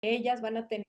ellas van a tener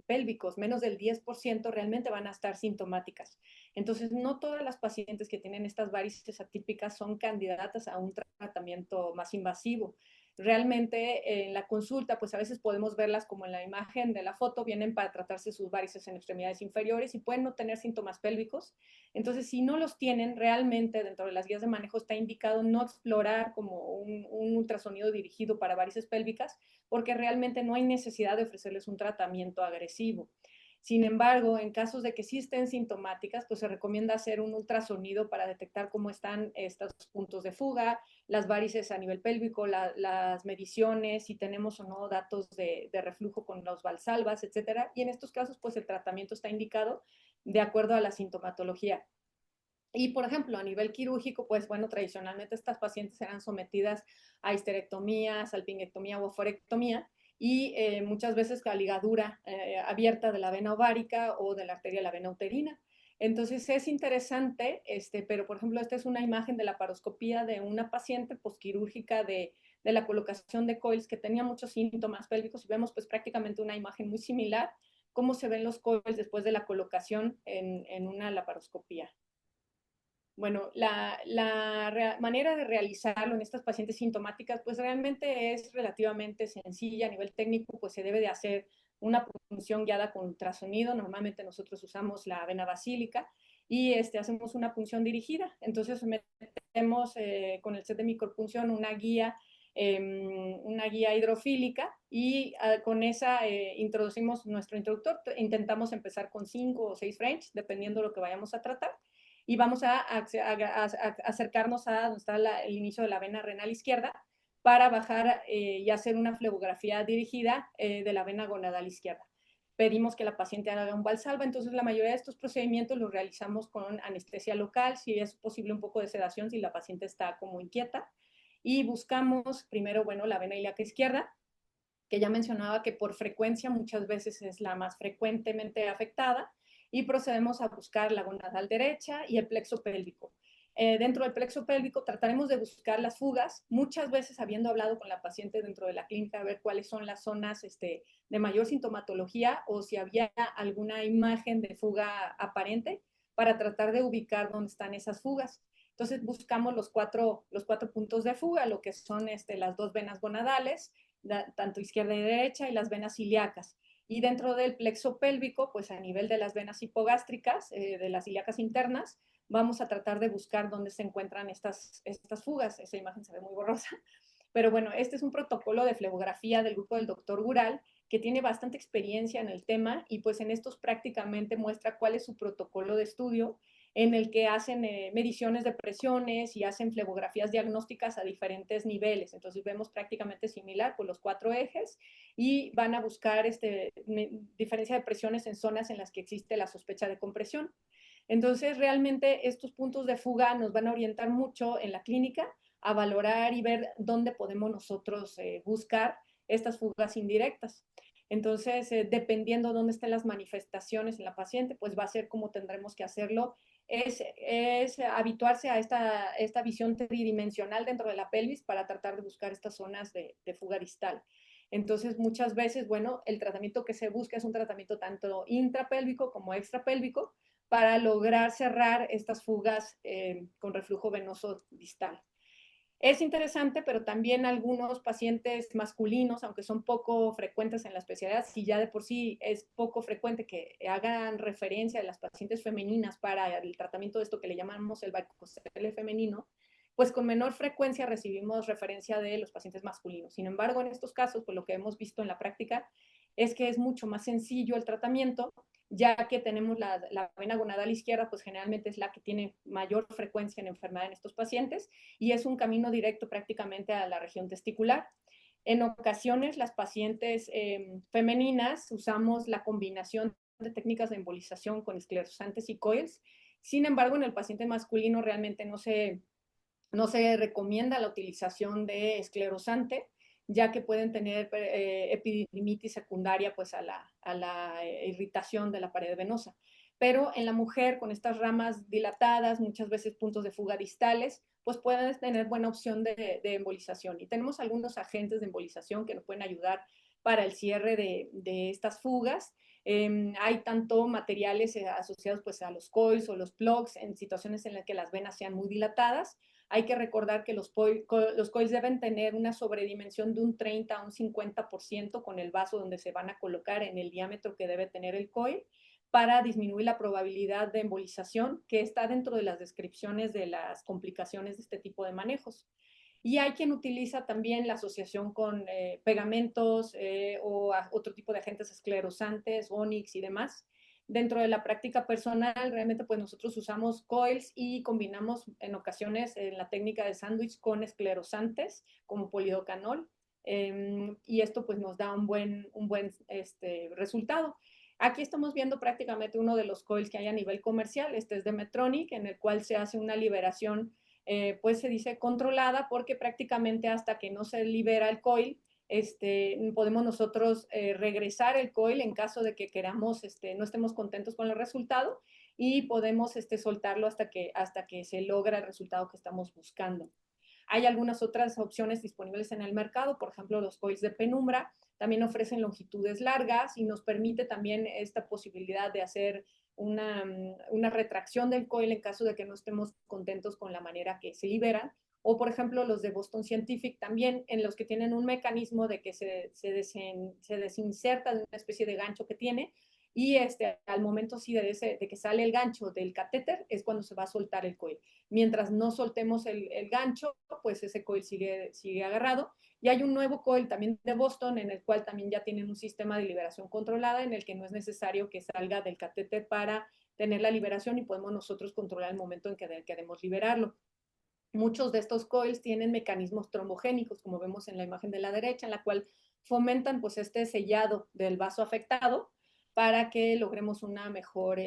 pélvicos, menos del 10% realmente van a estar sintomáticas. Entonces, no todas las pacientes que tienen estas varices atípicas son candidatas a un tratamiento más invasivo. Realmente en la consulta, pues a veces podemos verlas como en la imagen de la foto, vienen para tratarse sus varices en extremidades inferiores y pueden no tener síntomas pélvicos. Entonces, si no los tienen, realmente dentro de las guías de manejo está indicado no explorar como un ultrasonido dirigido para varices pélvicas, porque realmente no hay necesidad de ofrecerles un tratamiento agresivo. Sin embargo, en casos de que sí estén sintomáticas, pues se recomienda hacer un ultrasonido para detectar cómo están estos puntos de fuga, las varices a nivel pélvico, las mediciones, si tenemos o no datos de reflujo con los valsalvas, etcétera. Y en estos casos, pues el tratamiento está indicado de acuerdo a la sintomatología. Y, por ejemplo, a nivel quirúrgico, pues bueno, tradicionalmente estas pacientes eran sometidas a histerectomía, salpingectomía o oforectomía y muchas veces la ligadura abierta de la vena ovárica o de la arteria de la vena uterina. Entonces es interesante, pero por ejemplo, esta es una imagen de la paroscopía de una paciente posquirúrgica de la colocación de coils que tenía muchos síntomas pélvicos y vemos pues prácticamente una imagen muy similar, cómo se ven los coils después de la colocación en una laparoscopía. Bueno, manera de realizarlo en estas pacientes sintomáticas, pues realmente es relativamente sencilla a nivel técnico, pues se debe de hacer una punción guiada con ultrasonido. Normalmente nosotros usamos la vena basílica y hacemos una punción dirigida. Entonces metemos con el set de micropunción una guía hidrofílica y con esa introducimos nuestro introductor. Intentamos empezar con 5 o 6 French, dependiendo de lo que vayamos a tratar y vamos a acercarnos a donde está el inicio de la vena renal izquierda para bajar y hacer una flebografía dirigida de la vena gonadal izquierda. Pedimos que la paciente haga un valsalva, entonces la mayoría de estos procedimientos los realizamos con anestesia local, si es posible un poco de sedación, si la paciente está como inquieta, y buscamos primero, bueno, la vena ilíaca izquierda, que ya mencionaba que por frecuencia muchas veces es la más frecuentemente afectada, y procedemos a buscar la gonadal derecha y el plexo pélvico. Dentro del plexo pélvico trataremos de buscar las fugas, muchas veces habiendo hablado con la paciente dentro de la clínica, a ver cuáles son las zonas de mayor sintomatología o si había alguna imagen de fuga aparente para tratar de ubicar dónde están esas fugas. Entonces buscamos los cuatro puntos de fuga, lo que son las dos venas gonadales, tanto izquierda y derecha, y las venas ilíacas. Y dentro del plexo pélvico, pues a nivel de las venas hipogástricas, de las ilíacas internas, vamos a tratar de buscar dónde se encuentran estas fugas. Esa imagen se ve muy borrosa. Pero bueno, este es un protocolo de flebografía del grupo del doctor Gural, que tiene bastante experiencia en el tema y pues en estos prácticamente muestra cuál es su protocolo de estudio en el que hacen mediciones de presiones y hacen flebografías diagnósticas a diferentes niveles. Entonces vemos prácticamente similar por los 4 ejes y van a buscar diferencia de presiones en zonas en las que existe la sospecha de compresión. Entonces realmente estos puntos de fuga nos van a orientar mucho en la clínica a valorar y ver dónde podemos nosotros buscar estas fugas indirectas. Entonces, dependiendo de dónde estén las manifestaciones en la paciente, pues va a ser como tendremos que hacerlo es habituarse a esta visión tridimensional dentro de la pelvis para tratar de buscar estas zonas de fuga distal. Entonces, muchas veces, bueno, el tratamiento que se busca es un tratamiento tanto intrapélvico como extrapélvico para lograr cerrar estas fugas con reflujo venoso distal. Es interesante, pero también algunos pacientes masculinos, aunque son poco frecuentes en la especialidad, si ya de por sí es poco frecuente que hagan referencia a las pacientes femeninas para el tratamiento de esto que le llamamos el varicocele femenino, pues con menor frecuencia recibimos referencia de los pacientes masculinos. Sin embargo, en estos casos, pues lo que hemos visto en la práctica es que es mucho más sencillo el tratamiento, ya que tenemos la vena gonadal izquierda, pues generalmente es la que tiene mayor frecuencia en enfermedad en estos pacientes, y es un camino directo prácticamente a la región testicular. En ocasiones, las pacientes femeninas usamos la combinación de técnicas de embolización con esclerosantes y coils. Sin embargo, en el paciente masculino realmente no se recomienda la utilización de esclerosante, ya que pueden tener epididimitis secundaria pues, a la irritación de la pared venosa. Pero en la mujer, con estas ramas dilatadas, muchas veces puntos de fuga distales, pues pueden tener buena opción de embolización. Y tenemos algunos agentes de embolización que nos pueden ayudar para el cierre de estas fugas. Hay tanto materiales asociados pues a los coils o los plugs en situaciones en las que las venas sean muy dilatadas. Hay que recordar que los coils deben tener una sobredimensión de un 30 a un 50% con el vaso donde se van a colocar en el diámetro que debe tener el coil para disminuir la probabilidad de embolización que está dentro de las descripciones de las complicaciones de este tipo de manejos. Y hay quien utiliza también la asociación con pegamentos o otro tipo de agentes esclerosantes, Onyx y demás. Dentro de la práctica personal, realmente pues nosotros usamos coils y combinamos en ocasiones en la técnica de sándwich con esclerosantes como polidocanol. Y esto pues nos da un buen resultado. Aquí estamos viendo prácticamente uno de los coils que hay a nivel comercial. Este es de Medtronic, en el cual se hace una liberación pues se dice controlada porque prácticamente hasta que no se libera el coil, podemos nosotros regresar el coil en caso de que queramos, no estemos contentos con el resultado y podemos soltarlo hasta que se logra el resultado que estamos buscando. Hay algunas otras opciones disponibles en el mercado, por ejemplo, los coils de penumbra también ofrecen longitudes largas y nos permite también esta posibilidad de hacer una retracción del coil en caso de que no estemos contentos con la manera que se liberan. O, por ejemplo, los de Boston Scientific también, en los que tienen un mecanismo de que se desinserta de una especie de gancho que tiene y al momento sí de que sale el gancho del catéter es cuando se va a soltar el coil. Mientras no soltemos el gancho, pues ese coil sigue agarrado. Y hay un nuevo coil también de Boston, en el cual también ya tienen un sistema de liberación controlada, en el que no es necesario que salga del catéter para tener la liberación y podemos nosotros controlar el momento en que queremos liberarlo. Muchos de estos coils tienen mecanismos trombogénicos, como vemos en la imagen de la derecha, en la cual fomentan pues este sellado del vaso afectado para que logremos una mejor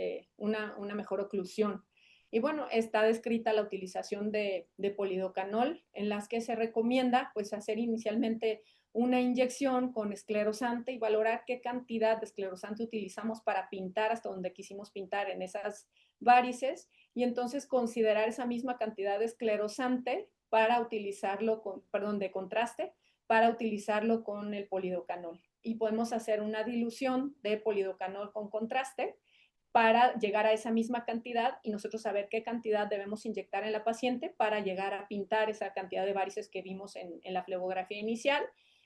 oclusión. Y bueno, está descrita la utilización de polidocanol, en las que se recomienda pues hacer inicialmente una inyección con esclerosante y valorar qué cantidad de esclerosante utilizamos para pintar hasta donde quisimos pintar en esas varices y entonces considerar esa misma cantidad de esclerosante para utilizarlo de contraste, para utilizarlo con el polidocanol. Y podemos hacer una dilución de polidocanol con contraste para llegar a esa misma cantidad y nosotros saber qué cantidad debemos inyectar en la paciente para llegar a pintar esa cantidad de varices que vimos en la flebografía inicial.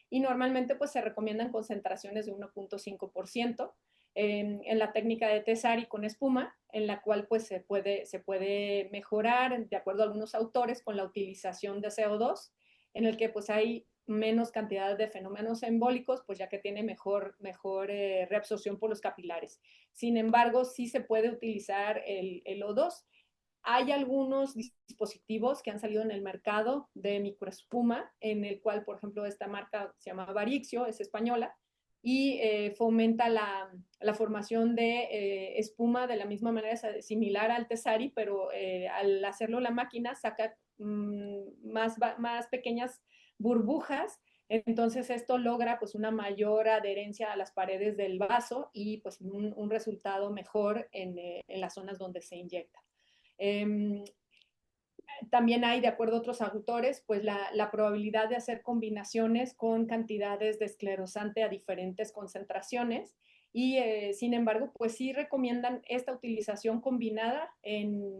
Y normalmente pues se recomiendan concentraciones de 1.5% en la técnica de Tessari con espuma, en la cual pues se puede mejorar de acuerdo a algunos autores con la utilización de CO2, en el que pues hay menos cantidad de fenómenos embólicos, pues ya que tiene mejor reabsorción por los capilares. Sin embargo, sí se puede utilizar el O2. Hay algunos dispositivos que han salido en el mercado de microespuma, en el cual, por ejemplo, esta marca se llama Varixio, es española, y fomenta la formación de espuma de la misma manera, similar al Tessari, pero al hacerlo la máquina saca más pequeñas burbujas, entonces esto logra pues una mayor adherencia a las paredes del vaso y pues un resultado mejor en las zonas donde se inyecta. Eh, También hay, de acuerdo a otros autores, pues la probabilidad de hacer combinaciones con cantidades de esclerosante a diferentes concentraciones y sin embargo, pues sí recomiendan esta utilización combinada en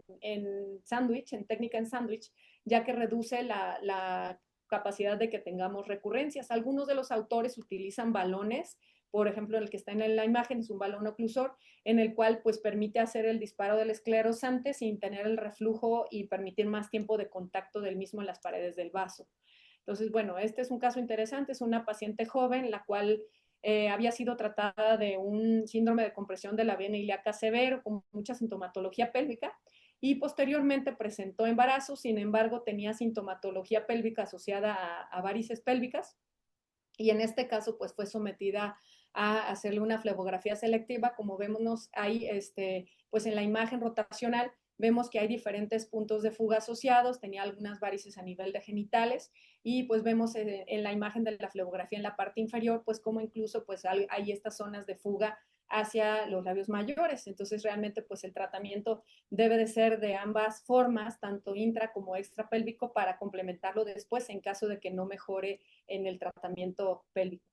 sándwich, en técnica en sándwich, ya que reduce la capacidad de que tengamos recurrencias. Algunos de los autores utilizan balones, por ejemplo, el que está en la imagen es un balón oclusor, en el cual pues permite hacer el disparo del esclerosante sin tener el reflujo y permitir más tiempo de contacto del mismo en las paredes del vaso. Entonces, bueno, este es un caso interesante, es una paciente joven la cual había sido tratada de un síndrome de compresión de la vena ilíaca severo con mucha sintomatología pélvica y posteriormente presentó embarazo, sin embargo tenía sintomatología pélvica asociada a varices pélvicas y en este caso pues fue sometida a hacerle una flebografía selectiva. Como vemos ahí, pues en la imagen rotacional vemos que hay diferentes puntos de fuga asociados, tenía algunas varices a nivel de genitales y pues vemos en la imagen de la flebografía en la parte inferior, pues como incluso pues hay estas zonas de fuga hacia los labios mayores. Entonces realmente pues el tratamiento debe de ser de ambas formas, tanto intra como extrapélvico, para complementarlo después en caso de que no mejore en el tratamiento pélvico.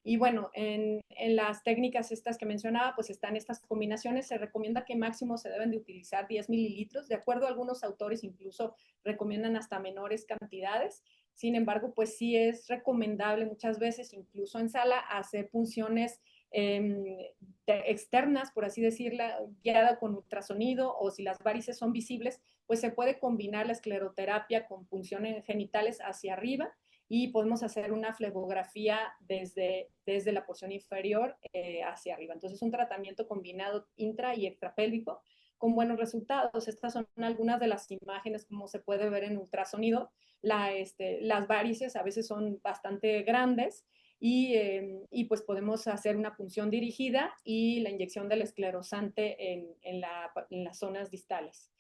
Y bueno, en las técnicas estas que mencionaba, pues están estas combinaciones. Se recomienda que máximo se deben de utilizar 10 mililitros. De acuerdo a algunos autores, incluso recomiendan hasta menores cantidades. Sin embargo, pues sí es recomendable muchas veces, incluso en sala, hacer punciones externas, por así decirla, guiada con ultrasonido, o si las varices son visibles, pues se puede combinar la escleroterapia con punciones genitales hacia arriba y podemos hacer una flebografía desde la porción inferior hacia arriba. Entonces, un tratamiento combinado intra y extrapélvico con buenos resultados. Estas son algunas de las imágenes, como se puede ver en ultrasonido. Las varices a veces son bastante grandes y pues podemos hacer una punción dirigida y la inyección del esclerosante en las zonas distales.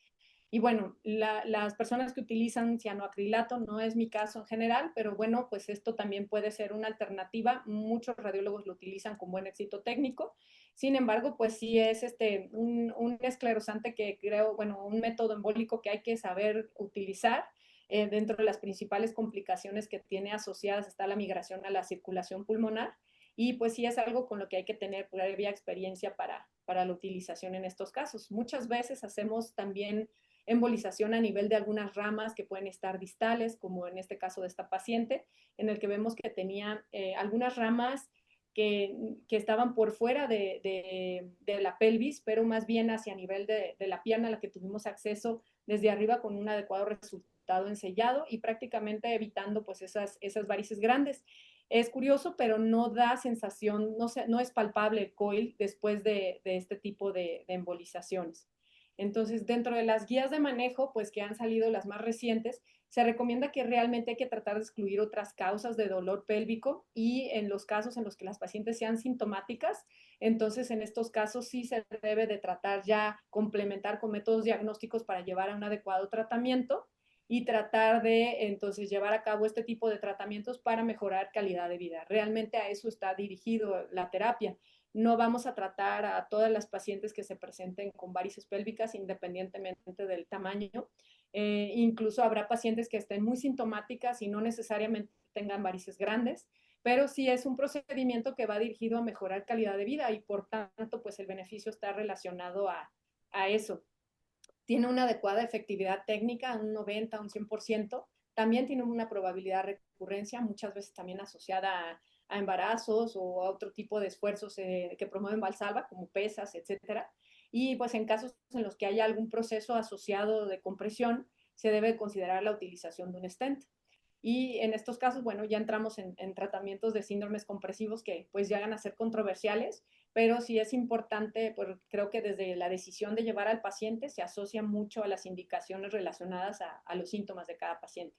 Y bueno, las personas que utilizan cianoacrilato, no es mi caso en general, pero bueno, pues esto también puede ser una alternativa. Muchos radiólogos lo utilizan con buen éxito técnico. Sin embargo, pues sí es un esclerosante que creo, bueno, un método embólico que hay que saber utilizar. Dentro de las principales complicaciones que tiene asociadas está la migración a la circulación pulmonar y pues sí es algo con lo que hay que tener previa experiencia para la utilización en estos casos. Muchas veces hacemos también embolización a nivel de algunas ramas que pueden estar distales, como en este caso de esta paciente, en el que vemos que tenía algunas ramas que estaban por fuera de la pelvis, pero más bien hacia nivel de la pierna a la que tuvimos acceso desde arriba con un adecuado resultado ensellado y prácticamente evitando pues esas varices grandes. Es curioso, pero no da sensación, no es palpable el coil después de este tipo de embolizaciones. Entonces, dentro de las guías de manejo, pues que han salido las más recientes, se recomienda que realmente hay que tratar de excluir otras causas de dolor pélvico y en los casos en los que las pacientes sean sintomáticas, entonces en estos casos sí se debe de tratar ya complementar con métodos diagnósticos para llevar a un adecuado tratamiento y tratar de entonces llevar a cabo este tipo de tratamientos para mejorar calidad de vida. Realmente a eso está dirigido la terapia. No vamos a tratar a todas las pacientes que se presenten con varices pélvicas independientemente del tamaño. Incluso habrá pacientes que estén muy sintomáticas y no necesariamente tengan varices grandes, pero sí es un procedimiento que va dirigido a mejorar calidad de vida y por tanto pues el beneficio está relacionado a eso. Tiene una adecuada efectividad técnica, un 90, un 100%. También tiene una probabilidad de recurrencia, muchas veces también asociada a embarazos o a otro tipo de esfuerzos que promueven Valsalva, como pesas, etcétera. Y pues en casos en los que haya algún proceso asociado de compresión, se debe considerar la utilización de un stent. Y en estos casos, bueno, ya entramos en tratamientos de síndromes compresivos que pues llegan a ser controversiales, pero sí es importante, pues creo que desde la decisión de llevar al paciente se asocia mucho a las indicaciones relacionadas a los síntomas de cada paciente.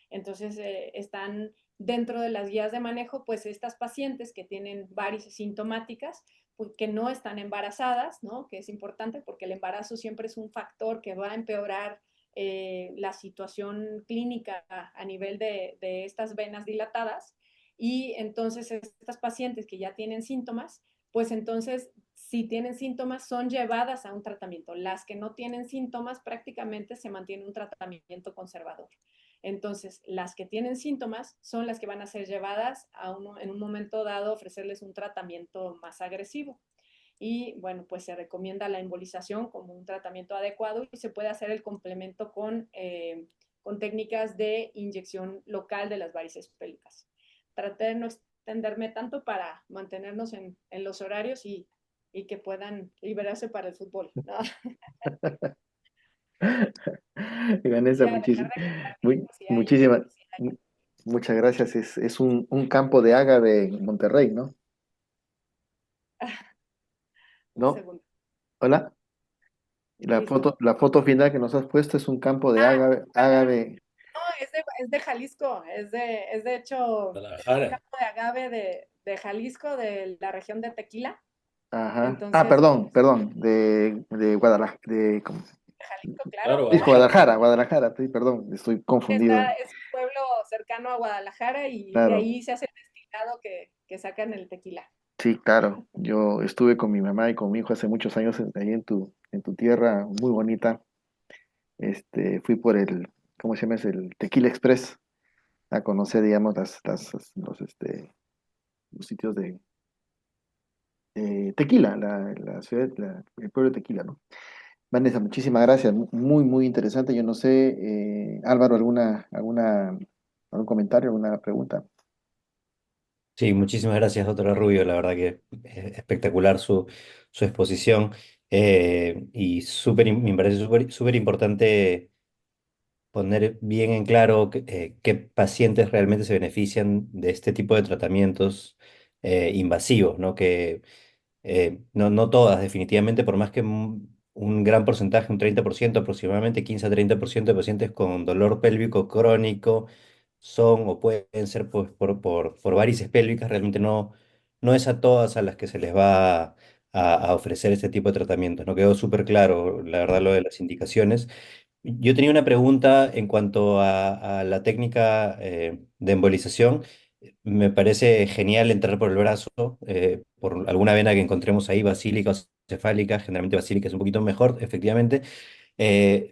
Entonces, están dentro de las guías de manejo, pues estas pacientes que tienen varices sintomáticas, pues, que no están embarazadas, ¿no? Que es importante porque el embarazo siempre es un factor que va a empeorar la situación clínica a nivel de estas venas dilatadas. Y entonces estas pacientes que ya tienen síntomas, pues entonces si tienen síntomas son llevadas a un tratamiento. Las que no tienen síntomas prácticamente se mantiene un tratamiento conservador. Entonces, las que tienen síntomas son las que van a ser llevadas en un momento dado, ofrecerles un tratamiento más agresivo. Y bueno, pues se recomienda la embolización como un tratamiento adecuado y se puede hacer el complemento con técnicas de inyección local de las varices pélvicas. Traté de no extenderme tanto para mantenernos en los horarios y que puedan liberarse para el fútbol, ¿no? Vanessa, Ya, dejar de contar tiempo si hay, muchísimas, si hay mu- muchas gracias. Es un campo de agave en Monterrey, ¿no? un ¿No? segundo. ¿Hola? Listo. La foto final que nos has puesto es un campo de Ah, agave, perdón. agave. No, es de Jalisco, es de hecho, es un Guadalajara. campo de agave de Jalisco, de la región de Tequila. Ajá. Ah, Entonces, perdón, perdón, de Guadalajara, ¿cómo? de Jalisco, claro. Claro, Sí, Guadalajara. Guadalajara, Guadalajara, sí, perdón, estoy confundido. Es un pueblo cercano a Guadalajara y de Claro, ahí se hace el destilado que sacan el tequila. sí, claro. Yo estuve con mi mamá y con mi hijo hace muchos años ahí en tu tierra, muy bonita. Fui por ¿cómo se llama? Es el Tequila Express a conocer, digamos, los, los sitios de Tequila, la ciudad, el pueblo de Tequila, ¿no? Vanessa, muchísimas gracias, muy, muy interesante. Yo no sé, Álvaro, algún comentario, alguna pregunta. Sí, muchísimas gracias, doctora Rubio. La verdad que espectacular su exposición y me parece súper importante poner bien en claro qué pacientes realmente se benefician de este tipo de tratamientos invasivos, ¿no? Que no todas, definitivamente, por más que un gran porcentaje, un 30% aproximadamente, 15 a 30% de pacientes con dolor pélvico crónico son o pueden ser pues, por varices pélvicas, realmente no es a todas a las que se les va a ofrecer este tipo de tratamientos. No quedó súper claro, la verdad, lo de las indicaciones. Yo tenía una pregunta en cuanto a la técnica de embolización. Me parece genial entrar por el brazo, por alguna vena que encontremos ahí, basílica o cefálica. Generalmente basílica es un poquito mejor, efectivamente.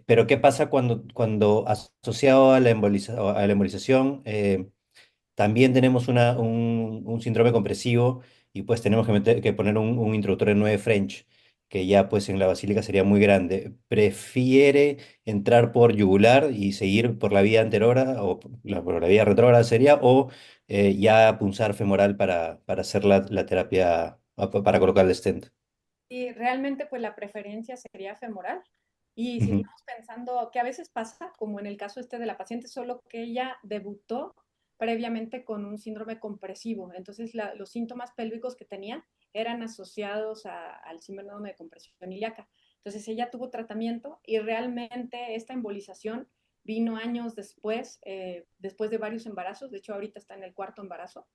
Pero ¿qué pasa cuando asociado a a la embolización también tenemos un síndrome compresivo y pues tenemos que poner un introductor en 9 French, que ya pues en la basílica sería muy grande? ¿Prefiere entrar por yugular y seguir por la vía anterior o por la vía retrógrada sería, o ya punzar femoral para hacer la terapia, para colocar el stent? Y realmente pues la preferencia sería femoral. Y si Ujú, estamos pensando que a veces pasa, como en el caso este de la paciente, solo que ella debutó previamente con un síndrome compresivo. Entonces los síntomas pélvicos que tenía eran asociados al síndrome de compresión ilíaca. Entonces ella tuvo tratamiento y realmente esta embolización vino años después, después de varios embarazos. De hecho, ahorita está en el cuarto embarazo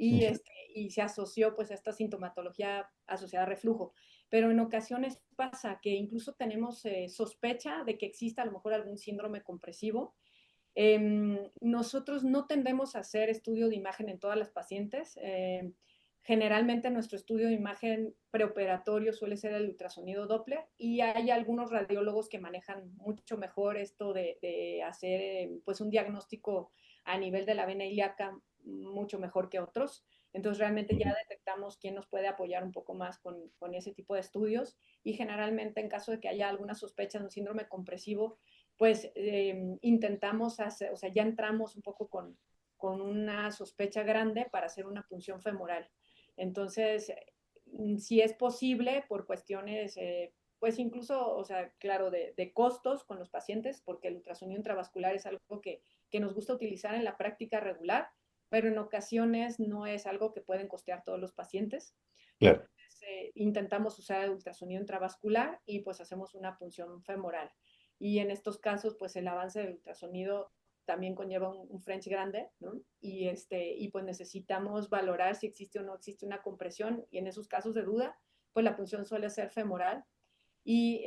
ya, y se asoció pues a esta sintomatología asociada a reflujo. Pero en ocasiones pasa que incluso tenemos sospecha de que exista a lo mejor algún síndrome compresivo. Nosotros no tendemos a hacer estudio de imagen en todas las pacientes. Generalmente nuestro estudio de imagen preoperatorio suele ser el ultrasonido Doppler y hay algunos radiólogos que manejan mucho mejor esto de hacer pues un diagnóstico a nivel de la vena ilíaca mucho mejor que otros. Entonces realmente ya ujú, detectamos quién nos puede apoyar un poco más con ese tipo de estudios y generalmente en caso de que haya alguna sospecha de un síndrome compresivo, pues intentamos hacer, o sea, ya entramos un poco con una sospecha grande para hacer una punción femoral. Entonces, si es posible, por cuestiones, pues incluso, o sea, claro, de costos con los pacientes, porque el ultrasonido intravascular es algo que nos gusta utilizar en la práctica regular, pero en ocasiones no es algo que pueden costear todos los pacientes. claro. Entonces, intentamos usar el ultrasonido intravascular y pues hacemos una punción femoral. Y en estos casos, pues el avance del ultrasonido también conlleva un French grande, ¿no? Y pues necesitamos valorar si existe o no existe una compresión y en esos casos de duda, pues la punción suele ser femoral y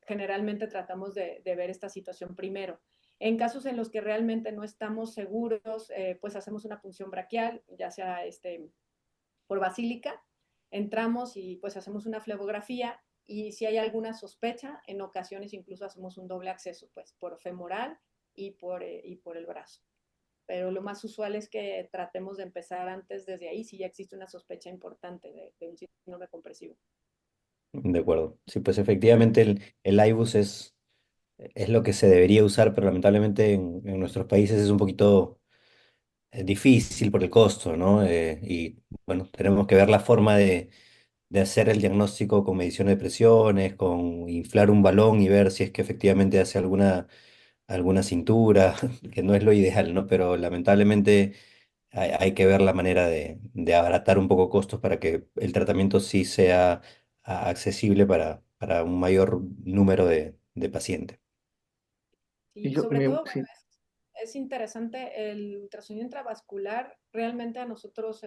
generalmente tratamos de ver esta situación primero. En casos en los que realmente no estamos seguros, pues hacemos una punción braquial, ya sea por basílica, entramos y pues hacemos una flebografía y si hay alguna sospecha, en ocasiones incluso hacemos un doble acceso, pues por femoral y por el brazo. Pero lo más usual es que tratemos de empezar antes desde ahí si ya existe una sospecha importante de un síndrome compresivo. De acuerdo. Sí, pues efectivamente el IBUS es lo que se debería usar, pero lamentablemente en nuestros países es un poquito difícil por el costo, ¿no? Y bueno, tenemos que ver la forma de hacer el diagnóstico con medición de presiones, con inflar un balón y ver si es que efectivamente hace alguna cintura, que no es lo ideal, ¿no? Pero lamentablemente hay que ver la manera de abaratar un poco costos para que el tratamiento sí sea accesible para un mayor número de pacientes. Y Y yo, sobre todo, bueno, sí, es interesante, el ultrasonido intravascular realmente a nosotros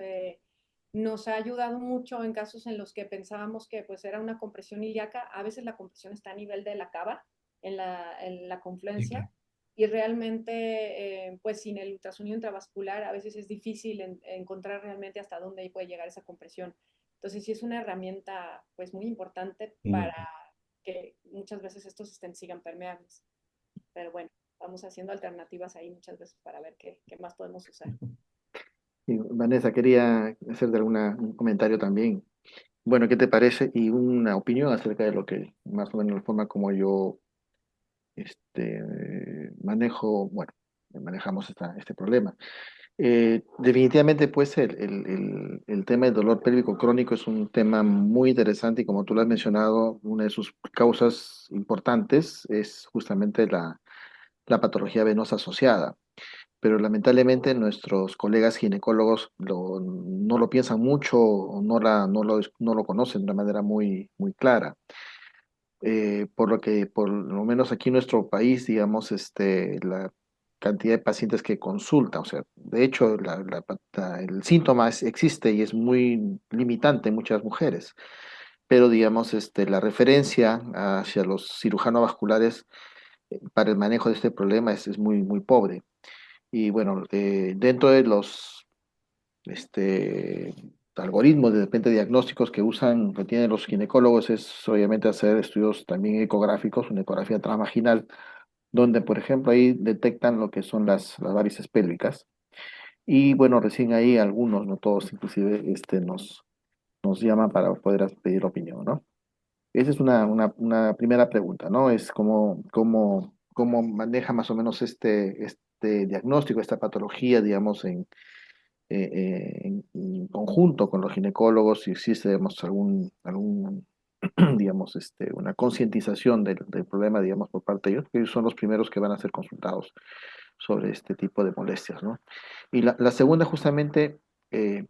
nos ha ayudado mucho en casos en los que pensábamos que pues era una compresión ilíaca. A veces la compresión está a nivel de la cava, en la Sí, confluencia, claro. y realmente pues sin el ultrasonido intravascular a veces es difícil encontrar realmente hasta dónde puede llegar esa compresión. Entonces sí es una herramienta pues muy importante para Mm. que muchas veces estos estén sigan permeables. Pero bueno, vamos haciendo alternativas ahí muchas veces para ver qué más podemos usar. Y Vanessa, quería hacerte un comentario también. Bueno, ¿qué te parece? Y una opinión acerca de lo que más o menos la forma como yo manejo, bueno, manejamos este problema. Definitivamente, pues, el tema del dolor pélvico crónico es un tema muy interesante y como tú lo has mencionado, una de sus causas importantes es justamente la patología venosa asociada. Pero lamentablemente nuestros colegas ginecólogos no lo piensan mucho o no lo conocen de una manera muy clara. Por lo que, por lo menos aquí en nuestro país, digamos, la cantidad de pacientes que consultan, o sea, de hecho, el síntoma existe y es muy limitante en muchas mujeres, pero digamos, la referencia hacia los cirujanos vasculares para el manejo de este problema es muy pobre. Y bueno, dentro de los este, algoritmos de repente diagnósticos que tienen los ginecólogos es obviamente hacer estudios también ecográficos, una ecografía transvaginal, donde por ejemplo ahí detectan lo que son las varices pélvicas. Y bueno, recién ahí algunos, no todos, inclusive nos llaman para poder pedir opinión, ¿no? Esa es una primera pregunta, ¿no? Es cómo maneja más o menos este diagnóstico, esta patología, digamos, en conjunto con los ginecólogos, si existe, digamos, digamos, una concientización del problema, digamos, por parte de ellos, que ellos son los primeros que van a ser consultados sobre este tipo de molestias, ¿no? Y la segunda, justamente, eh,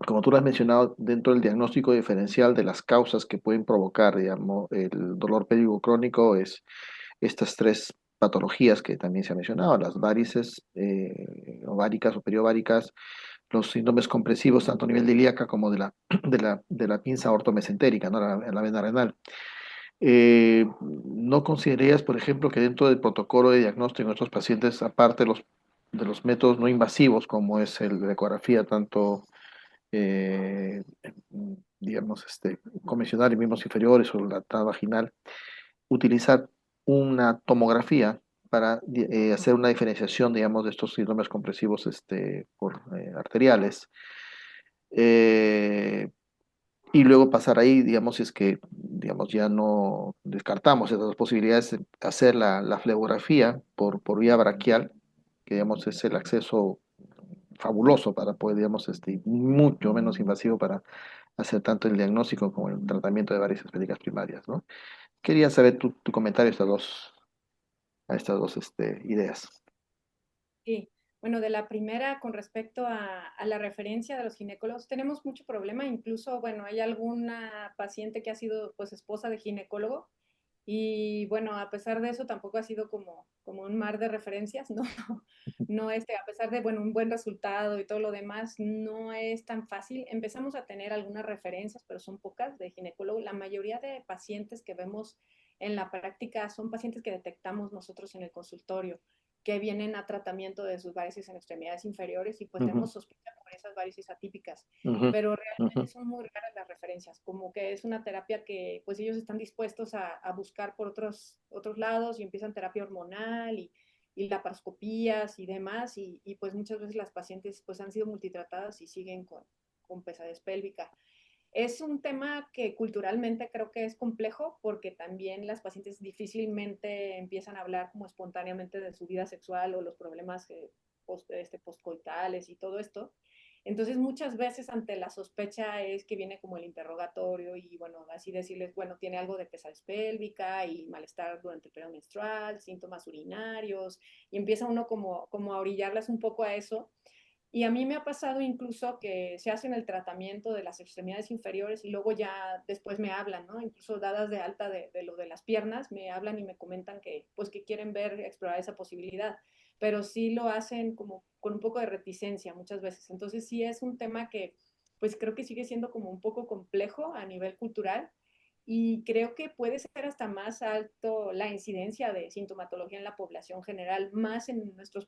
como tú lo has mencionado, dentro del diagnóstico diferencial de las causas que pueden provocar, digamos, el dolor pélvico crónico es estas tres patologías que también se ha mencionado, las varices ováricas o periováricas, los síndromes compresivos tanto a nivel de ilíaca como de la pinza ortomesentérica, ¿no? La vena renal. ¿No considerarías, por ejemplo, que dentro del protocolo de diagnóstico en nuestros pacientes, aparte de los métodos no invasivos, como es la ecografía, tanto, eh, digamos, convencional y miembros inferiores o la vaginal, utilizar una tomografía para hacer una diferenciación, digamos, de estos síndromes compresivos arteriales? Eh, y luego pasar ahí, digamos, si es que, digamos, ya no descartamos esas dos posibilidades, hacer la flebografía por vía braquial, que, digamos, es el acceso fabuloso para poder, digamos, mucho menos invasivo para hacer tanto el diagnóstico como el tratamiento de varices pélvicas primarias, ¿no? Quería saber tu comentario a estas dos ideas. Sí, bueno, de la primera con respecto a la referencia de los ginecólogos, tenemos mucho problema, incluso, bueno, hay alguna paciente que ha sido pues esposa de ginecólogo y bueno, a pesar de eso tampoco ha sido como un mar de referencias, ¿no? No, a pesar de, bueno, un buen resultado y todo lo demás, no es tan fácil. Empezamos a tener algunas referencias, pero son pocas de ginecólogo. La mayoría de pacientes que vemos en la práctica son pacientes que detectamos nosotros en el consultorio que vienen a tratamiento de sus varices en extremidades inferiores y pues Ujú, tenemos sospecha por esas varices atípicas, ujú, pero ujú, realmente son muy raras las referencias, como que es una terapia que pues ellos están dispuestos a buscar por otros lados y empiezan terapia hormonal y laparoscopías y demás y pues muchas veces las pacientes pues han sido multitratadas y siguen con pesadez pélvica. Es un tema que culturalmente creo que es complejo porque también las pacientes difícilmente empiezan a hablar como espontáneamente de su vida sexual o los problemas postcoitales y todo esto. Entonces muchas veces ante la sospecha es que viene como el interrogatorio y bueno, así decirles, bueno, tiene algo de pesadez pélvica y malestar durante el periodo menstrual, síntomas urinarios y empieza uno como a orillarlas un poco a eso y a mí me ha pasado incluso que se hacen el tratamiento de las extremidades inferiores y luego ya después me hablan, ¿no? Incluso dadas de alta de lo de las piernas, me hablan y me comentan que, pues, que quieren ver, explorar esa posibilidad, pero sí lo hacen como con un poco de reticencia muchas veces. Entonces sí es un tema que, pues, creo que sigue siendo como un poco complejo a nivel cultural y creo que puede ser hasta más alto la incidencia de sintomatología en la población general, más en nuestros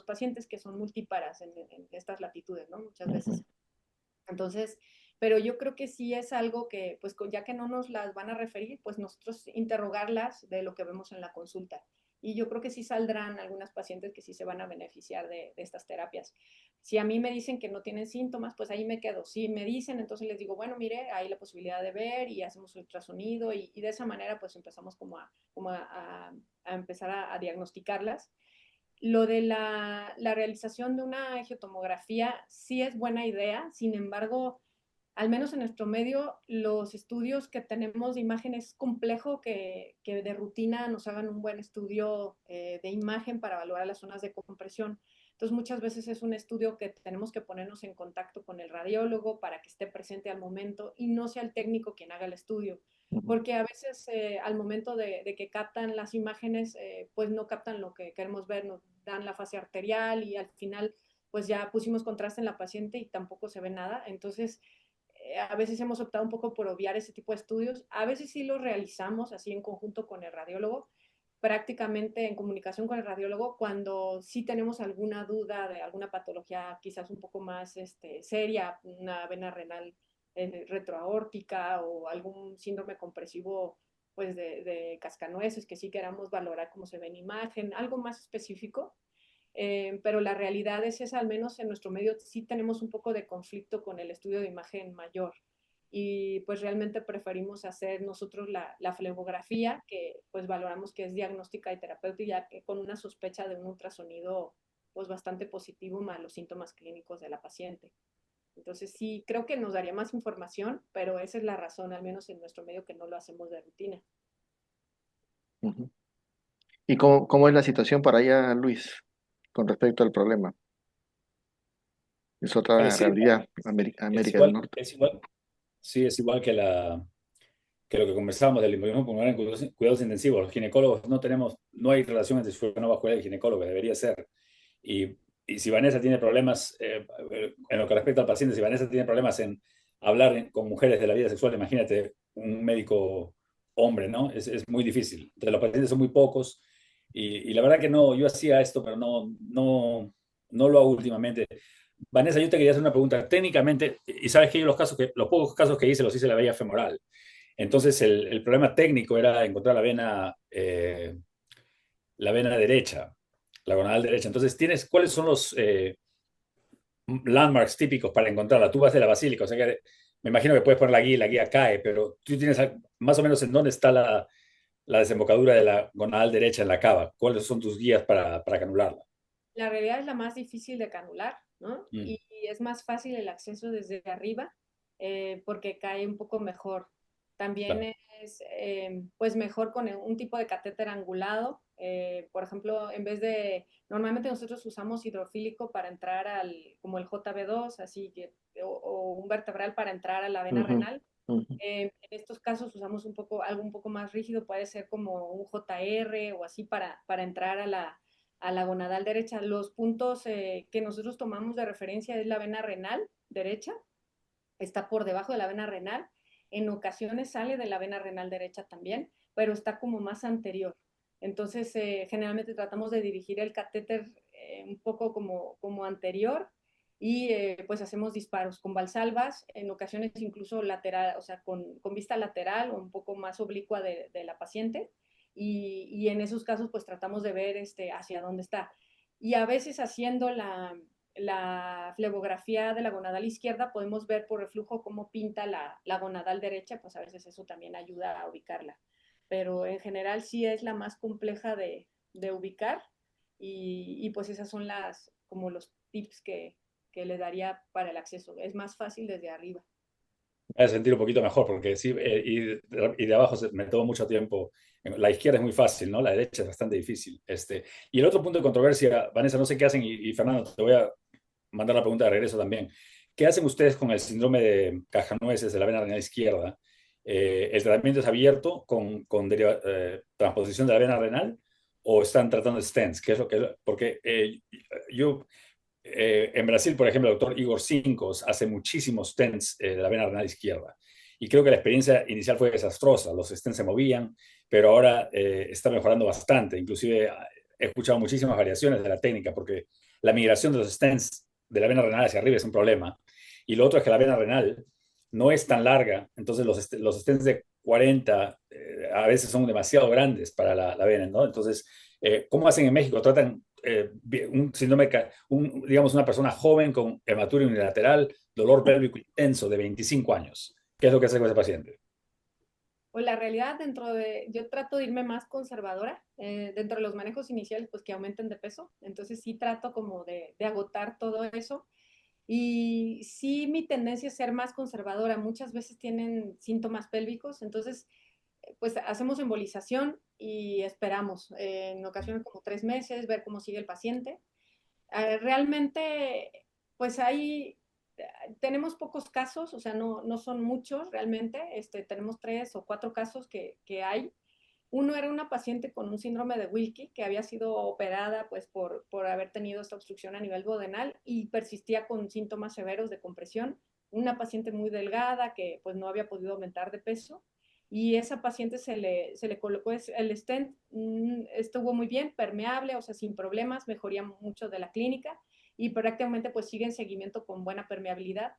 pacientes que son multíparas en estas latitudes, ¿no? Muchas ujú. veces. Entonces, pero yo creo que sí es algo que, pues ya que no nos las van a referir, pues nosotros interrogarlas de lo que vemos en la consulta. Y yo creo que sí saldrán algunas pacientes que sí se van a beneficiar de estas terapias. Si a mí me dicen que no tienen síntomas, pues ahí me quedo. Si me dicen, entonces les digo, bueno, mire, hay la posibilidad de ver y hacemos ultrasonido y de esa manera pues empezamos a empezar a diagnosticarlas. Lo de la realización de una angiotomografía sí es buena idea, sin embargo, al menos en nuestro medio, los estudios que tenemos de imagen es complejo que de rutina nos hagan un buen estudio de imagen para evaluar las zonas de compresión. Entonces, muchas veces es un estudio que tenemos que ponernos en contacto con el radiólogo para que esté presente al momento y no sea el técnico quien haga el estudio. Porque a veces al momento de que captan las imágenes, pues no captan lo que queremos ver, nos dan la fase arterial y al final pues ya pusimos contraste en la paciente y tampoco se ve nada. Entonces, a veces hemos optado un poco por obviar ese tipo de estudios. A veces sí los realizamos así en conjunto con el radiólogo, prácticamente en comunicación con el radiólogo, cuando sí tenemos alguna duda de alguna patología quizás un poco más seria, una vena renal retroaórtica o algún síndrome compresivo pues de cascanueces que sí queramos valorar cómo se ve en imagen, algo más específico. Pero la realidad es esa, al menos en nuestro medio sí tenemos un poco de conflicto con el estudio de imagen mayor y pues realmente preferimos hacer nosotros la flebografía, que pues valoramos que es diagnóstica y terapéutica, que con una sospecha de un ultrasonido pues bastante positivo más los síntomas clínicos de la paciente. Entonces sí, creo que nos daría más información, pero esa es la razón, al menos en nuestro medio, que no lo hacemos de rutina. Ujú. ¿Y cómo es la situación para allá, Luis, con respecto al problema? Es otra Parecido, realidad, América del Norte. es igual, sí, es igual que lo que conversábamos del involucramiento pulmonar en cuidados intensivos. Los ginecólogos no hay relación entre ciudadano vascular y el ginecólogo, debería ser. Y, y si Vanessa tiene problemas, en lo que respecta al paciente, si Vanessa tiene problemas en hablar con mujeres de la vida sexual, imagínate un médico hombre, ¿no? Es muy difícil. Entonces, los pacientes son muy pocos y la verdad que no, yo hacía esto, pero no lo hago últimamente. Vanessa, yo te quería hacer una pregunta. Técnicamente, y sabes que yo los pocos casos que hice los hice en la vía femoral. Entonces, el problema técnico era encontrar la vena derecha, la gonadal derecha. Entonces, ¿cuáles son los landmarks típicos para encontrarla? Tú vas de la basílica, o sea que me imagino que puedes poner la guía cae, pero tú tienes más o menos en dónde está la desembocadura de la gonadal derecha en la cava. ¿Cuáles son tus guías para canularla? La realidad es la más difícil de canular, ¿no? Mm, Y es más fácil el acceso desde arriba porque cae un poco mejor. También claro. es pues mejor con un tipo de catéter angulado. Por ejemplo, en vez de, normalmente nosotros usamos hidrofílico para entrar como el JB2, así que, o un vertebral para entrar a la vena Ujú, renal. ujú. En estos casos usamos algo un poco más rígido, puede ser como un JR o así para entrar a la gonadal derecha. Los puntos que nosotros tomamos de referencia es la vena renal derecha, está por debajo de la vena renal, en ocasiones sale de la vena renal derecha también, pero está como más anterior. Entonces, generalmente tratamos de dirigir el catéter un poco como anterior y pues hacemos disparos con valsalvas, en ocasiones incluso lateral, o sea, con vista lateral o un poco más oblicua de la paciente. Y en esos casos pues tratamos de ver hacia dónde está. Y a veces haciendo la flebografía de la gonadal izquierda podemos ver por reflujo cómo pinta la gonadal derecha, pues a veces eso también ayuda a ubicarla. Pero en general sí es la más compleja de ubicar y pues esas son como los tips que le daría para el acceso. Es más fácil desde arriba. Me hace sentir un poquito mejor, porque sí, y de abajo me toma mucho tiempo. La izquierda es muy fácil, ¿no? La derecha es bastante difícil. Y el otro punto de controversia, Vanessa, no sé qué hacen, y Fernando, te voy a mandar la pregunta de regreso también. ¿Qué hacen ustedes con el síndrome de Cajanueces de la vena renal izquierda? ¿El tratamiento es abierto con transposición de la vena renal o están tratando stents? ¿Qué es lo que, porque yo en Brasil, por ejemplo, el doctor Igor Cincos hace muchísimos stents de la vena renal izquierda. Y creo que la experiencia inicial fue desastrosa. Los stents se movían, pero ahora está mejorando bastante. Inclusive he escuchado muchísimas variaciones de la técnica, porque la migración de los stents de la vena renal hacia arriba es un problema. Y lo otro es que la vena renal no es tan larga, entonces los stents de 40 a veces son demasiado grandes para la vena, ¿no? Entonces, ¿cómo hacen en México? ¿Tratan un síndrome, digamos, una persona joven con hematuria unilateral, dolor pélvico intenso de 25 años. ¿Qué es lo que hace con ese paciente? Pues la realidad yo trato de irme más conservadora, dentro de los manejos iniciales, pues que aumenten de peso, entonces sí trato como de agotar todo eso. Y sí, mi tendencia es ser más conservadora. Muchas veces tienen síntomas pélvicos, entonces pues hacemos embolización y esperamos, en ocasiones como 3 meses, ver cómo sigue el paciente. Realmente, pues tenemos pocos casos, o sea, no son muchos realmente. Tenemos 3 o 4 casos que hay. Uno era una paciente con un síndrome de Wilkie que había sido operada pues por haber tenido esta obstrucción a nivel duodenal y persistía con síntomas severos de compresión. Una paciente muy delgada que pues no había podido aumentar de peso y esa paciente se le colocó el stent, estuvo muy bien, permeable, o sea, sin problemas, mejoría mucho de la clínica y prácticamente pues sigue en seguimiento con buena permeabilidad.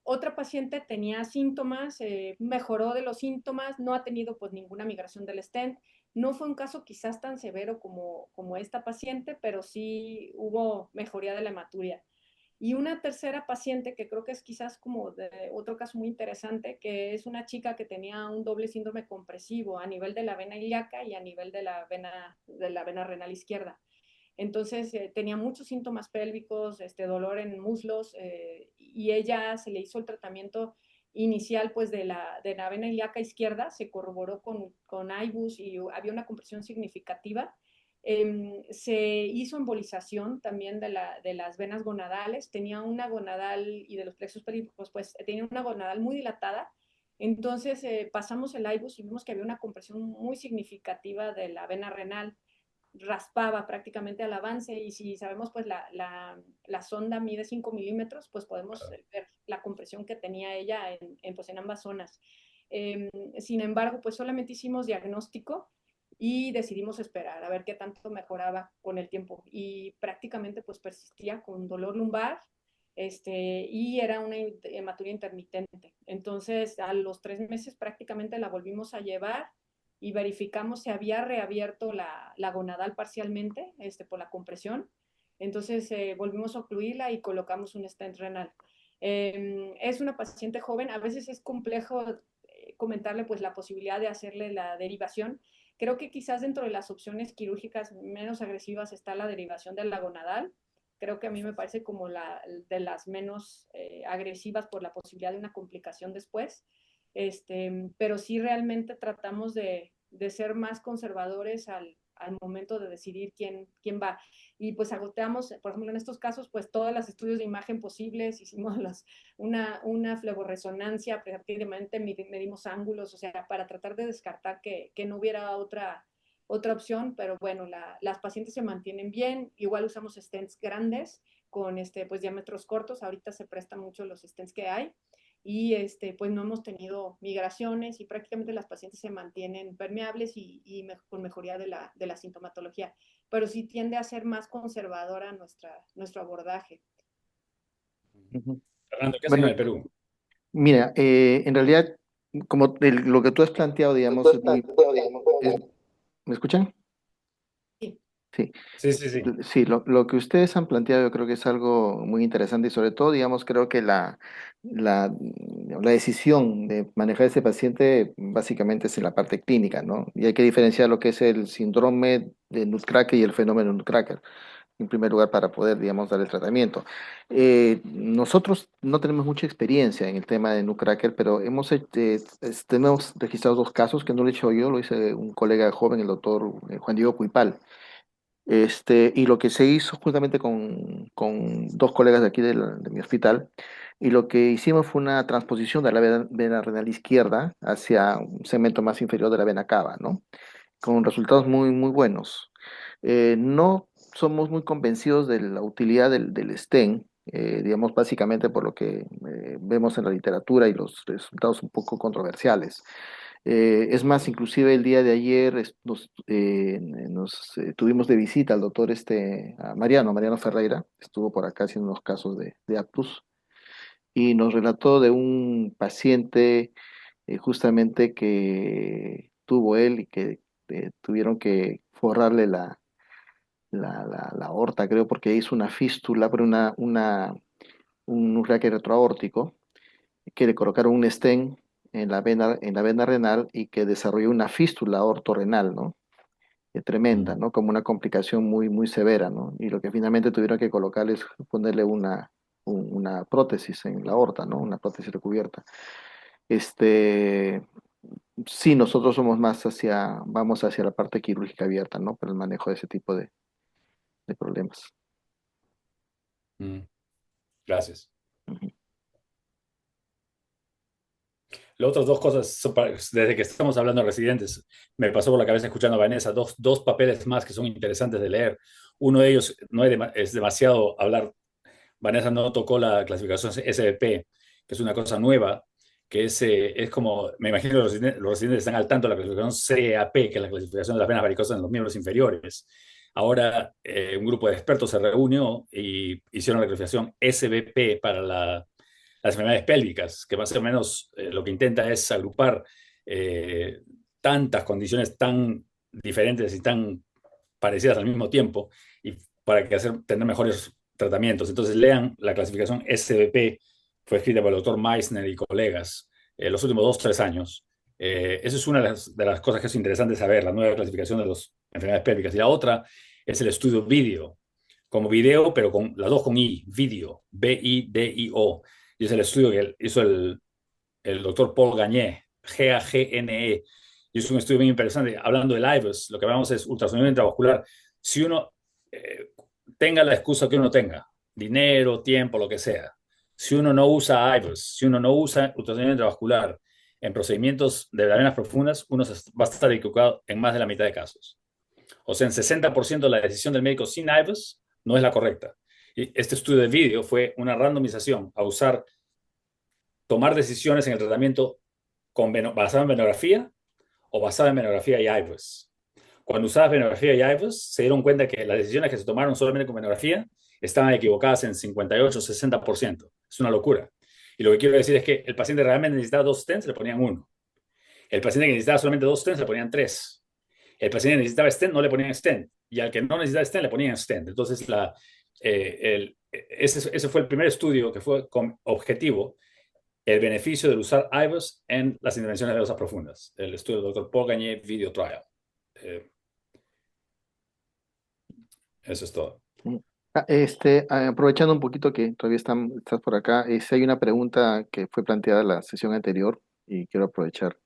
Otra paciente tenía síntomas, mejoró de los síntomas, no ha tenido pues ninguna migración del stent. No fue un caso quizás tan severo como esta paciente, pero sí hubo mejoría de la hematuria. Y una tercera paciente que creo que es quizás como de otro caso muy interesante, que es una chica que tenía un doble síndrome compresivo a nivel de la vena ilíaca y a nivel de la vena renal izquierda. Entonces tenía muchos síntomas pélvicos, dolor en muslos, y ella se le hizo el tratamiento inicial pues de la vena ilíaca izquierda, se corroboró con IBUS y había una compresión significativa. Se hizo embolización también de las venas gonadales, tenía una gonadal y de los plexos pélvicos, pues tenía una gonadal muy dilatada. Entonces pasamos el IBUS y vimos que había una compresión muy significativa de la vena renal, raspaba prácticamente al avance y si sabemos pues la sonda mide 5 milímetros, pues podemos ver la compresión que tenía ella en ambas zonas. Sin embargo, pues solamente hicimos diagnóstico y decidimos esperar a ver qué tanto mejoraba con el tiempo y prácticamente pues persistía con dolor lumbar, y era una hematuria intermitente. Entonces, a los 3 meses prácticamente la volvimos a llevar y verificamos si había reabierto la gonadal parcialmente, por la compresión. Entonces volvimos a ocluirla y colocamos un stent renal. Es una paciente joven, a veces es complejo comentarle pues la posibilidad de hacerle la derivación. Creo que quizás dentro de las opciones quirúrgicas menos agresivas está la derivación de la gonadal. Creo que a mí me parece como de las menos agresivas por la posibilidad de una complicación después. Pero sí realmente tratamos de ser más conservadores al momento de decidir quién va. Y pues agoteamos, por ejemplo, en estos casos, pues todos los estudios de imagen posibles, hicimos una fleboresonancia, prácticamente medimos ángulos, o sea, para tratar de descartar que no hubiera otra opción, pero bueno, las pacientes se mantienen bien, igual usamos stents grandes con pues diámetros cortos, ahorita se prestan mucho los stents que hay, y pues no hemos tenido migraciones y prácticamente las pacientes se mantienen permeables y con mejoría de la sintomatología, pero sí tiende a ser más conservadora nuestro abordaje. Ujú. Fernando, ¿qué hacen en Bueno, el Perú? mira, en realidad, como lo que tú has planteado, digamos, ¿me escuchan? Sí. Sí. Sí, sí, sí. Sí, lo que ustedes han planteado yo creo que es algo muy interesante y sobre todo, digamos, creo que la decisión de manejar a este paciente básicamente es en la parte clínica, ¿no? Y hay que diferenciar lo que es el síndrome de Nutcracker y el fenómeno Nutcracker, en primer lugar, para poder, digamos, dar el tratamiento. Nosotros no tenemos mucha experiencia en el tema de Nutcracker, pero tenemos registrados 2 casos que no lo he hecho yo, lo hice un colega joven, el doctor Juan Diego Cuipal. Y lo que se hizo justamente con 2 colegas de aquí de mi hospital, y lo que hicimos fue una transposición de la vena renal izquierda hacia un segmento más inferior de la vena cava, ¿no? Con resultados muy, muy buenos. No somos muy convencidos de la utilidad del stent, digamos, básicamente por lo que vemos en la literatura y los resultados un poco controversiales. Es más, inclusive el día de ayer tuvimos de visita al doctor a Mariano Ferreira, estuvo por acá haciendo unos casos de Aptus, y nos relató de un paciente justamente que tuvo él y que tuvieron que forrarle la aorta, creo, porque hizo una fístula, pero un raque retroaórtico, que le colocaron un stent en la vena renal y que desarrolló una fístula ortorrenal, ¿no? Tremenda, Mm. ¿no? Como una complicación muy, muy severa, ¿no? Y lo que finalmente tuvieron que colocar es ponerle una prótesis en la aorta, ¿no? Una prótesis recubierta. Este, sí, nosotros somos más vamos hacia la parte quirúrgica abierta, ¿no? Para el manejo de ese tipo de problemas. Mm. Gracias. Ujú. Las otras dos cosas, desde que estamos hablando de residentes, me pasó por la cabeza escuchando a Vanessa, dos papeles más que son interesantes de leer. Uno de ellos no es demasiado hablar. Vanessa no tocó la clasificación SBP, que es una cosa nueva, que es como, me imagino que los residentes están al tanto de la clasificación CAP, que es la clasificación de las venas varicosas en los miembros inferiores. Ahora, un grupo de expertos se reunió y hicieron la clasificación SBP para las enfermedades pélvicas, que más o menos lo que intenta es agrupar eh, tantas condiciones tan diferentes y tan parecidas al mismo tiempo y para tener mejores tratamientos. Entonces lean la clasificación SBP, fue escrita por el doctor Meissner y colegas los últimos 2 o 3 años. Eso es una de las cosas que es interesante saber, la nueva clasificación de las enfermedades pélvicas. Y la otra es el estudio video, como video, pero con las dos con I, video, BIDIO. Y es el estudio que hizo el doctor Paul Gagné, Gagne. Y es un estudio bien interesante. Hablando del IVUS, lo que hablamos es ultrasonido intravascular. Si uno tenga la excusa que uno tenga, dinero, tiempo, lo que sea, si uno no usa IVUS, si uno no usa ultrasonido intravascular en procedimientos de las venas profundas, uno va a estar equivocado en más de la mitad de casos. O sea, en 60% de la decisión del médico sin IVUS no es la correcta. Y este estudio de vídeo fue una randomización a tomar decisiones en el tratamiento basado en venografía o basado en venografía y IVUS. Cuando usabas venografía y IVUS, se dieron cuenta que las decisiones que se tomaron solamente con venografía estaban equivocadas en 58-60%. Es una locura. Y lo que quiero decir es que el paciente realmente necesitaba 2 stents, le ponían 1. El paciente que necesitaba solamente 2 stents, le ponían 3. El paciente que necesitaba stent, no le ponían stent. Y al que no necesitaba stent, le ponían stent. Entonces, ese fue el primer estudio que fue con objetivo el beneficio de usar IVUS en las intervenciones venosas profundas. El estudio del doctor Paul Gagné Video Trial. Eso es todo. Mm. Aprovechando un poquito que todavía estás por acá, si hay una pregunta que fue planteada en la sesión anterior y quiero aprovechar.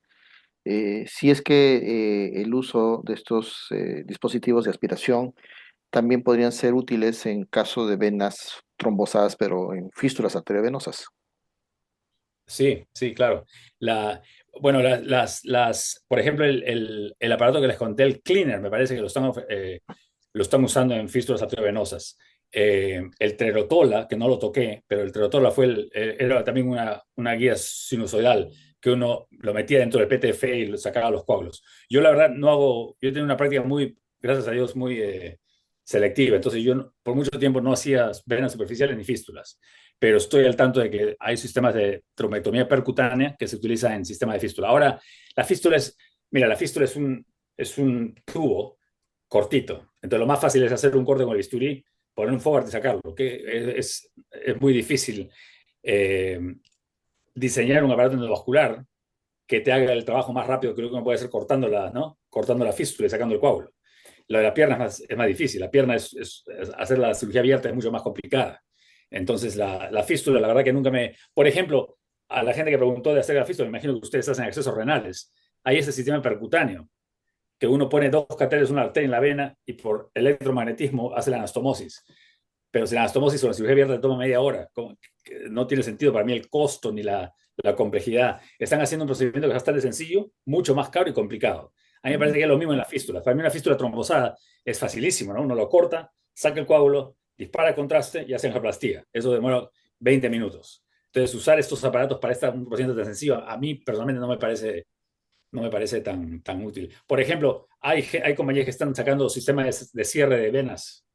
Si es que el uso de estos dispositivos de aspiración también podrían ser útiles en caso de venas trombosadas, pero en fístulas arteriovenosas. Sí, sí, claro. Bueno, por ejemplo, el aparato que les conté, el cleaner, me parece que lo están usando en fístulas arteriovenosas. El Trerotola, que no lo toqué, pero el Trerotola era también una guía sinusoidal que uno lo metía dentro del PTF y lo sacaba los coágulos. Yo la verdad yo tengo una práctica muy, gracias a Dios, muy selectiva. Entonces por mucho tiempo no hacía venas superficiales ni fístulas, pero estoy al tanto de que hay sistemas de trombectomía percutánea que se utilizan en sistemas de fístula. Ahora, mira, la fístula es un tubo cortito. Entonces, lo más fácil es hacer un corte con el bisturí, poner un forward y sacarlo, que es muy difícil eh, diseñar un aparato endovascular que te haga el trabajo más rápido que lo que uno puede hacer ¿no? Cortando la fístula y sacando el coágulo. Lo de la pierna es más difícil. La pierna hacer la cirugía abierta es mucho más complicada. Entonces, la fístula, la verdad que nunca por ejemplo, a la gente que preguntó de hacer la fístula, me imagino que ustedes hacen accesos renales. Hay ese sistema percutáneo, que uno pone 2 catéteres, una arteria en la vena y por electromagnetismo hace la anastomosis. Pero si la anastomosis o la cirugía abierta toma media hora, no tiene sentido para mí el costo ni la complejidad. Están haciendo un procedimiento que es bastante sencillo, mucho más caro y complicado. A mí me parece que es lo mismo en la fístula. Para mí una fístula trombosada es facilísimo, ¿no? Uno lo corta, saca el coágulo, dispara el contraste y hace angioplastía. Eso demora 20 minutos. Entonces, usar estos aparatos para un procedimiento tan sencillo, a mí personalmente no me parece tan útil. Por ejemplo, hay compañías que están sacando sistemas de cierre de venas,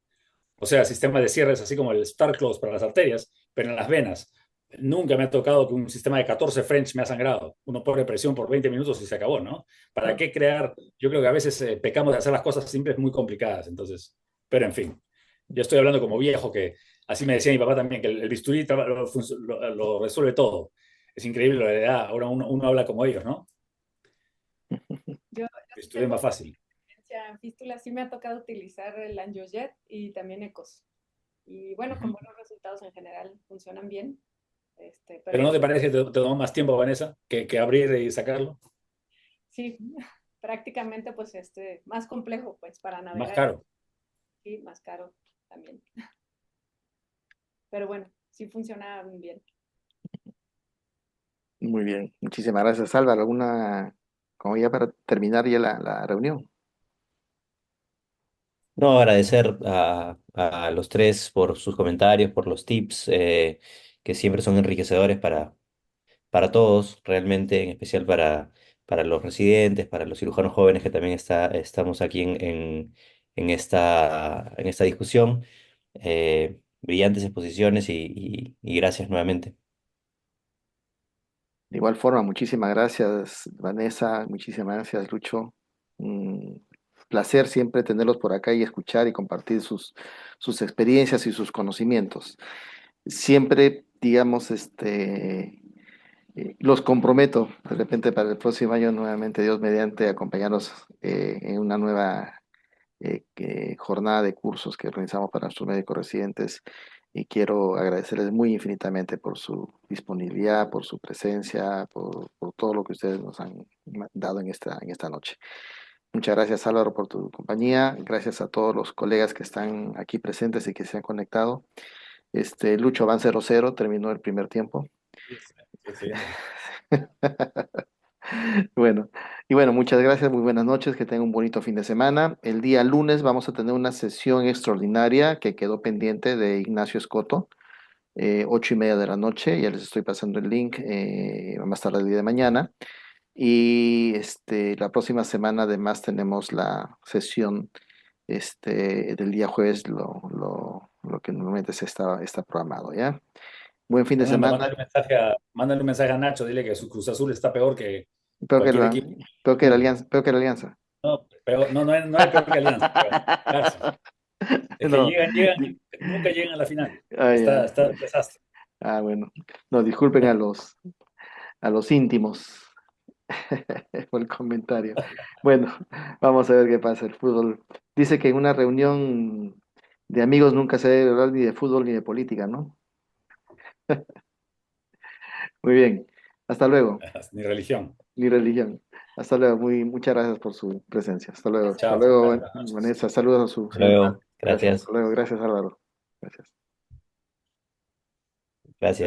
o sea, sistemas de cierres así como el Star Close para las arterias, pero en las venas. Nunca me ha tocado que un sistema de 14 French me ha sangrado. Uno pone presión por 20 minutos y se acabó, ¿no? ¿Para qué crear? Yo creo que a veces pecamos de hacer las cosas simples muy complicadas. Entonces, Pero en fin, yo estoy hablando como viejo, que así me decía mi papá también, que el bisturí lo resuelve todo. Es increíble la edad, ahora uno habla como ellos, ¿no? Yo El bisturí es tengo más fácil. experiencia en fístula, sí me ha tocado utilizar el angiojet y también ecos. Y bueno, con Ujú. buenos resultados en general, funcionan bien. ¿Pero Pero no te sí, parece que te tomó más tiempo, Vanessa, que abrir y sacarlo? sí, prácticamente pues más complejo pues para Más navegar caro. y más caro también. Pero bueno, sí funciona bien. Muy bien, muchísimas gracias, Álvaro. ¿Alguna, como ya para terminar ya la reunión? No, agradecer a los tres por sus comentarios, por los tips, que siempre son enriquecedores para todos, realmente, en especial para los residentes, para los cirujanos jóvenes que también estamos aquí en esta discusión. Brillantes exposiciones y gracias nuevamente. De igual forma, muchísimas gracias, Vanessa, muchísimas gracias, Lucho. Un placer siempre tenerlos por acá y escuchar y compartir sus experiencias y sus conocimientos. Siempre, digamos, los comprometo de repente para el próximo año nuevamente, Dios mediante, acompañarnos en una nueva jornada de cursos que organizamos para nuestros médicos residentes y quiero agradecerles muy infinitamente por su disponibilidad, por su presencia, por todo lo que ustedes nos han dado en esta noche. Muchas gracias, Álvaro, por tu compañía. Gracias a todos los colegas que están aquí presentes y que se han conectado. Lucho van 0-0, terminó el primer tiempo. Sí, estoy siguiéndolo. Bueno, y bueno, muchas gracias, muy buenas noches, que tengan un bonito fin de semana. El día lunes vamos a tener una sesión extraordinaria que quedó pendiente de Ignacio Escoto, 8:30 de la noche, ya les estoy pasando el link más tarde el día de mañana. Y la próxima semana además tenemos la sesión del día jueves, lo que normalmente está programado, ¿ya? Buen fin de Fernando, semana. mándale un mensaje a Nacho, dile que su Cruz Azul está peor que Peor que cualquier la, equipo peor que del la mundo. Alianza, peor que la Alianza. No, peor, no, no es peor que Alianza, peor. Garza. Es que No. nunca llegan a la final. Ah, ya. Está un desastre. Ah, bueno. No, disculpen a los íntimos por el comentario. Bueno, vamos a ver qué pasa. El fútbol. Dice que en una reunión de amigos nunca se debe hablar ni de fútbol ni de política, ¿no? Muy bien. Hasta luego. Ni religión. Ni religión. Hasta luego. Muchas gracias por su presencia. Hasta luego. Gracias. Hasta Chao, luego, buenas noches. Vanessa. Saludos a su Hasta señora. luego. Gracias. Gracias. Hasta luego. Gracias, Álvaro. Gracias. Gracias.